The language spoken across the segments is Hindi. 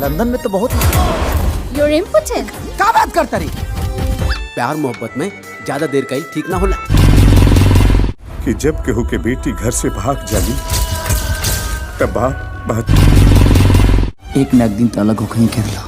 लंदन में तो बहुत You're impotent. क्या बात करता रही। प्यार मोहब्बत में ज्यादा देर का ही ठीक ना होला कि जब केहू के बेटी घर से भाग जाली तब बात एक न एक दिन तो अलग हो कहीं खेला।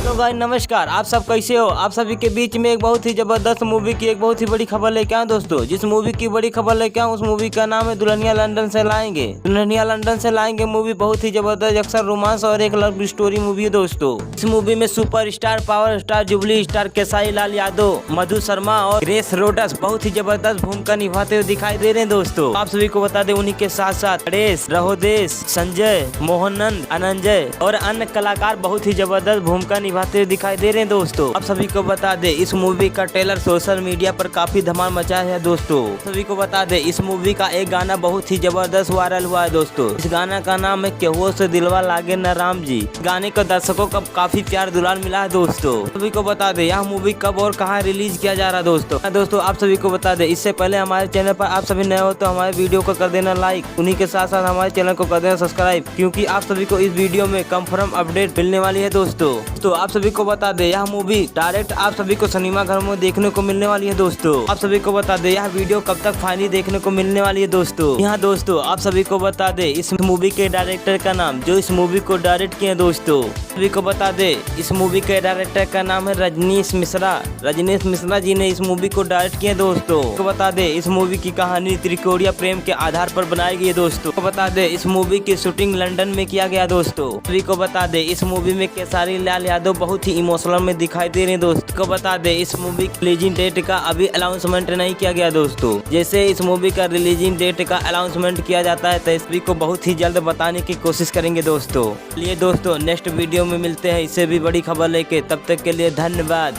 तो भाई नमस्कार, आप सब कैसे हो। आप सभी के बीच में एक बहुत ही जबरदस्त मूवी की एक बहुत ही बड़ी खबर लेके आऊँ दोस्तों। जिस मूवी की बड़ी खबर लेके आऊँ उस मूवी का नाम है दुल्हनिया लंदन से लाएंगे। दुल्हनिया लंदन से लाएंगे मूवी बहुत ही जबरदस्त एक्शन रोमांस और एक लव स्टोरी मूवी है दोस्तों। इस मूवी में super star, power star, jubilee star, Kesari Lal Yadav, Madhu Sharma और ग्रेस रोडस बहुत ही जबरदस्त भूमिका निभाते हुए दिखाई दे रहे हैं दोस्तों। आप सभी को बता दें उन्हीं के साथ साथ नरेश, रहोदेश, संजय, मोहननंद, अनंजय और अन्य कलाकार बहुत ही जबरदस्त भूमिका निभाते हुए दिखाई दे रहे हैं दोस्तों। आप सभी को बता दें इस मूवी का ट्रेलर सोशल मीडिया पर काफी धमाल मचा है दोस्तों। सभी को बता दें इस मूवी का एक गाना बहुत ही जबरदस्त वायरल हुआ है दोस्तों। इस गाना का नाम है केहू से दिलवा लागे न राम जी। गाने को दर्शकों का काफी प्यार दुलार मिला है दोस्तों। सभी को बता दें यह मूवी कब और कहां रिलीज किया जा रहा है दोस्तों। आप सभी को बता दें इससे पहले हमारे चैनल पर आप सभी नए हो तो हमारे वीडियो को कर देना लाइक, उन्हीं के साथ साथ हमारे चैनल को कर देना सब्सक्राइब, क्योंकि आप सभी को इस वीडियो में कंफर्म अपडेट मिलने वाली है दोस्तों। तो आप सभी को बता दें यह मूवी डायरेक्ट आप सभी को सिनेमा घर में देखने को मिलने वाली है दोस्तों। आप सभी को बता दें यह वीडियो कब तक फाइनली देखने को मिलने वाली है दोस्तों। यहाँ दोस्तों आप सभी को बता दें इस मूवी के डायरेक्टर का नाम जो इस मूवी को डायरेक्ट किए दोस्तों। सभी को बता दें इस मूवी के डायरेक्टर का नाम है रजनीश मिश्रा। रजनीश मिश्रा जी ने इस मूवी को डायरेक्ट किया दोस्तों। आपको बता दें इस मूवी की कहानी त्रिकोणीय प्रेम के आधार पर बनाई गई है दोस्तों। आपको बता दें इस मूवी की शूटिंग लंदन में किया गया दोस्तों। सभी को बता दें इस मूवी में केसारी लाल यादव बहुत ही इमोशनल में दिखाई दे रहे हैं दोस्तों। को बता दें इस मूवी की रिलीजिंग डेट का अभी अनाउंसमेंट नहीं किया गया दोस्तों। जैसे इस मूवी का रिलीजिंग डेट का अनाउंसमेंट किया जाता है तो इस को बहुत ही जल्द बताने की कोशिश करेंगे दोस्तों। चलिए दोस्तों नेक्स्ट वीडियो में मिलते हैं इससे भी बड़ी खबर लेके, तब तक के लिए धन्यवाद।